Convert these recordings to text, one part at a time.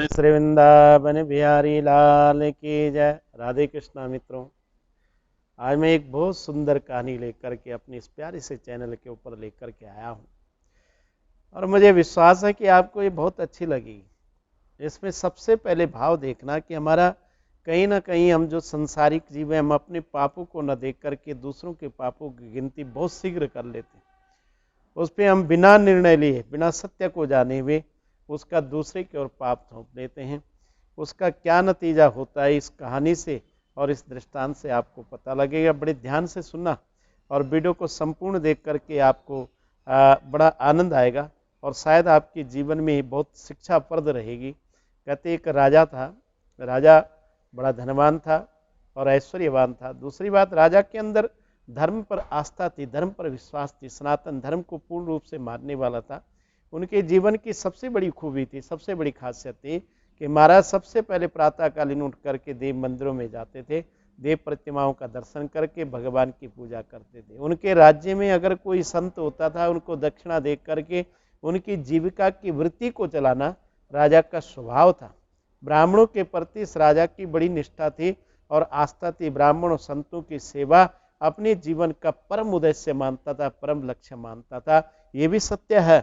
श्री वृंदावन बिहारी लाल की जय। राधे कृष्णा मित्रों, आज मैं एक बहुत सुंदर कहानी लेकर के अपने इस प्यारे से चैनल के ऊपर लेकर के आया हूँ और मुझे विश्वास है कि आपको ये बहुत अच्छी लगेगी। इसमें सबसे पहले भाव देखना कि हमारा कहीं ना कहीं हम जो संसारिक जीव हैं, हम अपने पापों को न देख करके दूसरों के पापों की गिनती बहुत शीघ्र कर लेते हैं। उस पर हम बिना निर्णय लिए, बिना सत्य को जाने हुए उसका दूसरे की ओर पाप थोप देते हैं। उसका क्या नतीजा होता है, इस कहानी से और इस दृष्टांत से आपको पता लगेगा। बड़े ध्यान से सुनना और वीडियो को संपूर्ण देख करके आपको बड़ा आनंद आएगा और शायद आपके जीवन में बहुत शिक्षाप्रद रहेगी। कहते एक राजा था, राजा बड़ा धनवान था और ऐश्वर्यवान था। दूसरी बात, राजा के अंदर धर्म पर आस्था थी, धर्म पर विश्वास थी, सनातन धर्म को पूर्ण रूप से मानने वाला था। उनके जीवन की सबसे बड़ी खूबी थी, सबसे बड़ी खासियत थी कि महाराज सबसे पहले प्रातःकालीन उठ करके देव मंदिरों में जाते थे, देव प्रतिमाओं का दर्शन करके भगवान की पूजा करते थे। उनके राज्य में अगर कोई संत होता था, उनको दक्षिणा दे करके उनकी जीविका की वृत्ति को चलाना राजा का स्वभाव था। ब्राह्मणों के प्रति इस राजा की बड़ी निष्ठा थी और आस्था थी। ब्राह्मण और संतों की सेवा अपने जीवन का परम उद्देश्य मानता था, परम लक्ष्य मानता था। ये भी सत्य है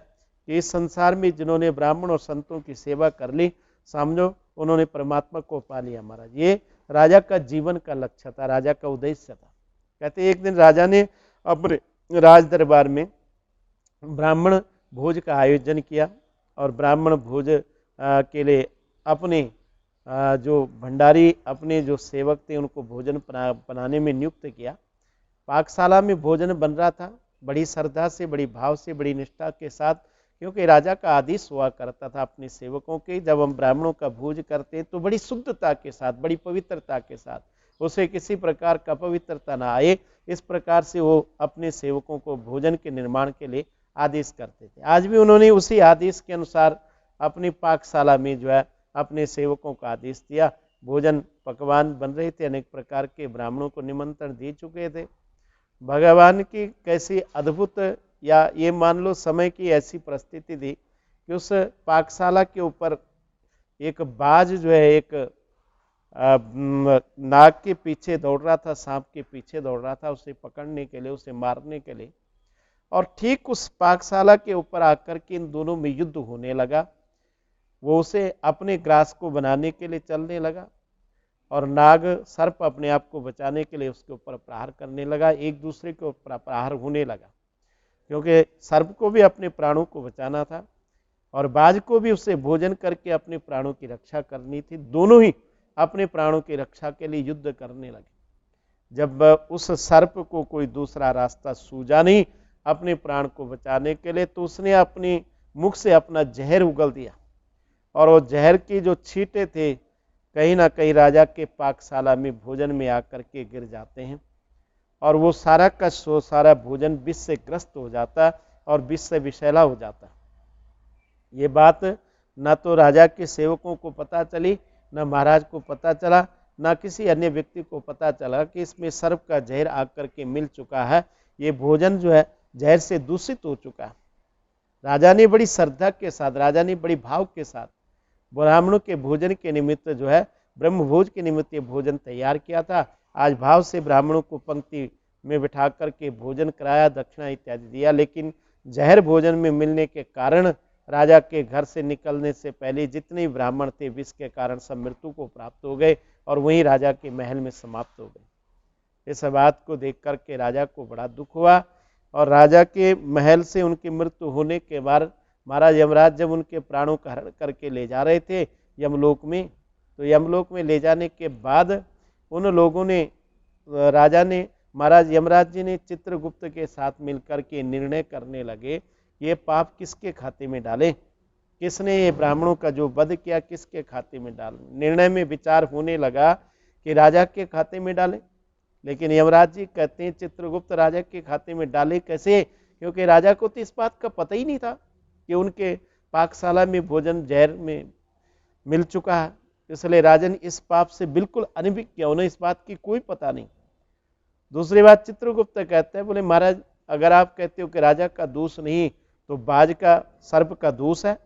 कि इस संसार में जिन्होंने ब्राह्मण और संतों की सेवा कर ली, समझो उन्होंने परमात्मा को पा लिया। महाराज, ये राजा का जीवन का लक्ष्य था, राजा का उद्देश्य था। कहते एक दिन राजा ने अपने राज दरबार में ब्राह्मण भोज का आयोजन किया और ब्राह्मण भोज के लिए अपने जो भंडारी, अपने जो सेवक थे, उनको भोजन बनाने में नियुक्त किया। पाकशाला में भोजन बन रहा था, बड़ी श्रद्धा से, बड़ी भाव से, बड़ी निष्ठा के साथ, क्योंकि राजा का आदेश हुआ करता था अपने सेवकों के, जब हम ब्राह्मणों का भोज करते हैं तो बड़ी शुद्धता के साथ, बड़ी पवित्रता के साथ, उसे किसी प्रकार का अपवित्रता ना आए, इस प्रकार से वो अपने सेवकों को भोजन के निर्माण के लिए आदेश करते थे। आज भी उन्होंने उसी आदेश के अनुसार अपनी पाकशाला में जो है अपने सेवकों का आदेश दिया। भोजन पकवान बन रहे थे, अनेक प्रकार के ब्राह्मणों को निमंत्रण दे चुके थे। भगवान की कैसी अद्भुत, या ये मान लो समय की ऐसी परिस्थिति थी कि उस पाकशाला के ऊपर एक बाज जो है एक नाग के पीछे दौड़ रहा था, सांप के पीछे दौड़ रहा था उसे पकड़ने के लिए, उसे मारने के लिए। और ठीक उस पाकशाला के ऊपर आकर के इन दोनों में युद्ध होने लगा। वो उसे अपने ग्रास को बनाने के लिए चलने लगा और नाग सर्प अपने आप को बचाने के लिए उसके ऊपर प्रहार करने लगा। एक दूसरे के ऊपर प्रहार होने लगा, क्योंकि सर्प को भी अपने प्राणों को बचाना था और बाज को भी उसे भोजन करके अपने प्राणों की रक्षा करनी थी। दोनों ही अपने प्राणों की रक्षा के लिए युद्ध करने लगे। जब उस सर्प को कोई दूसरा रास्ता सूझा नहीं अपने प्राण को बचाने के लिए, तो उसने अपने मुख से अपना जहर उगल दिया और वो जहर की जो छींटे थे कहीं ना कहीं राजा के पाकशाला में भोजन में आकर के गिर जाते हैं और वो सारा का सारा भोजन विष से ग्रस्त हो जाता और विष से विषैला हो जाता। ये बात न तो राजा के सेवकों को पता चली, न महाराज को पता चला, न किसी अन्य व्यक्ति को पता चला कि इसमें सर्प का जहर आकर के मिल चुका है। ये भोजन जो है जहर से दूषित हो चुका है। राजा ने बड़ी श्रद्धा के साथ, राजा ने बड़ी भाव के साथ ब्राह्मणों के भोजन के निमित्त जो है ब्रह्म भोज के निमित्त ये भोजन तैयार किया था। आज भाव से ब्राह्मणों को पंक्ति में बिठा करके भोजन कराया, दक्षिणा इत्यादि दिया, लेकिन जहर भोजन में मिलने के कारण राजा के घर से निकलने से पहले जितने ब्राह्मण थे विष के कारण सब मृत्यु को प्राप्त हो गए और वहीं राजा के महल में समाप्त हो गए। इस बात को देख करके राजा को बड़ा दुख हुआ और राजा के महल से उनकी मृत्यु होने के बाद महाराज यमराज जब उनके प्राणों का हरण करके ले जा रहे थे यमलोक में, तो यमलोक में ले जाने के बाद उन लोगों ने, राजा ने, महाराज यमराज जी ने चित्रगुप्त के साथ मिलकर के निर्णय करने लगे ये पाप किसके खाते में डालें, किसने ये ब्राह्मणों का जो वध किया किसके खाते में डालें। निर्णय में विचार होने लगा कि राजा के खाते में डालें, लेकिन यमराज जी कहते हैं चित्रगुप्त राजा के खाते में डाले कैसे, क्योंकि राजा को तो इस बात का पता ही नहीं था कि उनके पाकशाला में भोजन जहर में मिल चुका है, इसलिए राजन इस पाप से बिल्कुल अनभिज्ञ, उन्हें इस बात की कोई पता नहीं। दूसरी बात चित्रगुप्त कहते हैं, बोले महाराज अगर आप कहते हो कि राजा का दोष नहीं तो बाज का, सर्प का दोष है,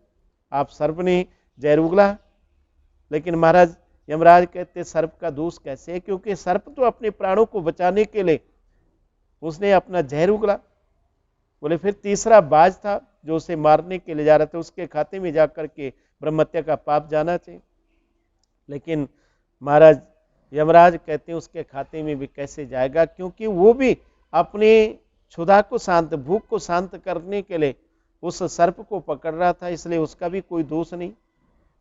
आप सर्प ने जहर उगला लेकिन महाराज यमराज कहते सर्प का दोष कैसे है, क्योंकि सर्प तो अपने प्राणों को बचाने के लिए उसने अपना जहर उगला। बोले फिर तीसरा बाज था जो उसे मारने के लिए जा रहा था, उसके खाते में जाकर के ब्रह्महत्या का पाप जाना चाहिए। लेकिन महाराज यमराज कहते हैं उसके खाते में भी कैसे जाएगा, क्योंकि वो भी अपने क्षुधा को शांत, भूख को शांत करने के लिए उस सर्प को पकड़ रहा था, इसलिए उसका भी कोई दोष नहीं।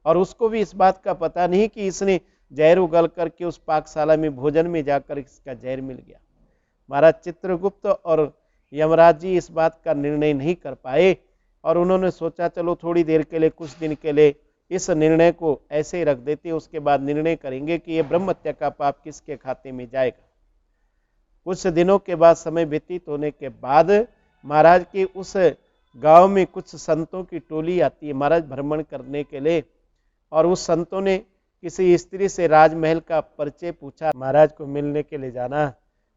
और उसको भी इस बात का पता नहीं कि इसने जहर उगल करके उस पाकशाला में भोजन में जाकर इसका जहर मिल गया। महाराज चित्रगुप्त और यमराज जी इस बात का निर्णय नहीं कर पाए और उन्होंने सोचा चलो थोड़ी देर के लिए, कुछ दिन के लिए इस निर्णय को ऐसे ही रख देते, उसके बाद निर्णय करेंगे कि ये ब्रह्महत्या का पाप किसके खाते में जाएगा। कुछ दिनों के बाद, समय व्यतीत होने के बाद, महाराज के उस गांव में कुछ संतों की टोली आती है महाराज भ्रमण करने के लिए। और उस संतों ने किसी स्त्री से राजमहल का परिचय पूछा, महाराज को मिलने के लिए जाना।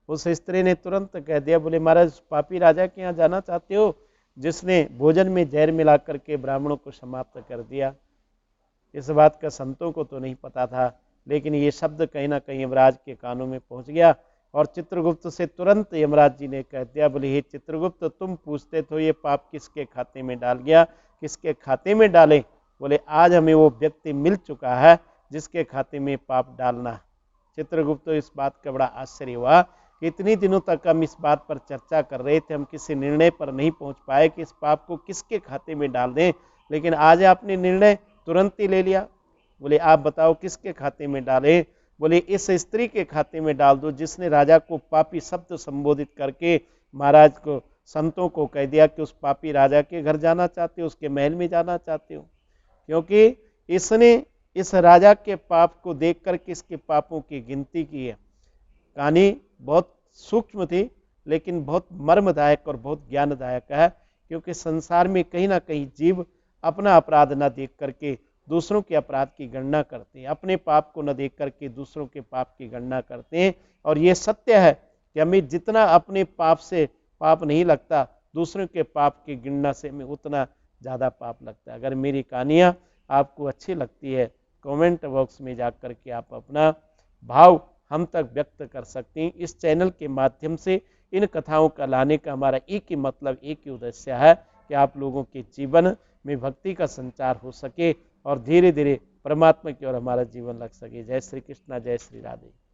उस स्त्री ने तुरंत कह दिया, बोले महाराज पापी राजा के यहाँ जाना चाहते हो जिसने भोजन में जहर मिला करके ब्राह्मणों को समाप्त कर दिया। इस बात का संतों को तो नहीं पता था, लेकिन ये शब्द कहीं ना कहीं यमराज के कानों में पहुंच गया और चित्रगुप्त से तुरंत यमराज जी ने कह दिया, बोले हे चित्रगुप्त, तुम पूछते तो ये पाप किसके खाते में डाल गया, किसके खाते में डाले। बोले आज हमें वो व्यक्ति मिल चुका है जिसके खाते में पाप डालना। चित्रगुप्त तो इस बात का बड़ा आश्चर्य हुआ कि इतनी दिनों तक हम इस बात पर चर्चा कर रहे थे, हम किसी निर्णय पर नहीं पहुंच पाए कि इस पाप को किसके खाते में डाल दें, लेकिन आज आपने निर्णय तुरंत ही ले लिया। बोले आप बताओ किसके खाते में डालें। बोले इस स्त्री के खाते में डाल दो जिसने राजा को पापी शब्द संबोधित करके महाराज को, संतों को कह दिया कि उस पापी राजा के घर जाना चाहते हो, उसके महल में जाना चाहते हो, क्योंकि इसने इस राजा के पाप को देख कर के इसके पापों की गिनती की है। कहानी बहुत सूक्ष्म थी लेकिन बहुत मर्मदायक और बहुत ज्ञानदायक है, क्योंकि संसार में कहीं ना कहीं जीव अपना अपराध न देख करके दूसरों के अपराध की गणना करते हैं, अपने पाप को न देख करके दूसरों के पाप की गणना करते हैं। और ये सत्य है कि हमें जितना अपने पाप से पाप नहीं लगता, दूसरों के पाप की गणना से हमें उतना ज़्यादा पाप लगता है। अगर मेरी कहानियाँ आपको अच्छी लगती है, कमेंट बॉक्स में जाकर के आप अपना भाव हम तक व्यक्त कर सकते हैं। इस चैनल के माध्यम से इन कथाओं का लाने का हमारा एक ही मतलब, एक ही उद्देश्य है कि आप लोगों के जीवन में भक्ति का संचार हो सके और धीरे धीरे परमात्मा की ओर हमारा जीवन लग सके। जय श्री कृष्णा, जय श्री राधे।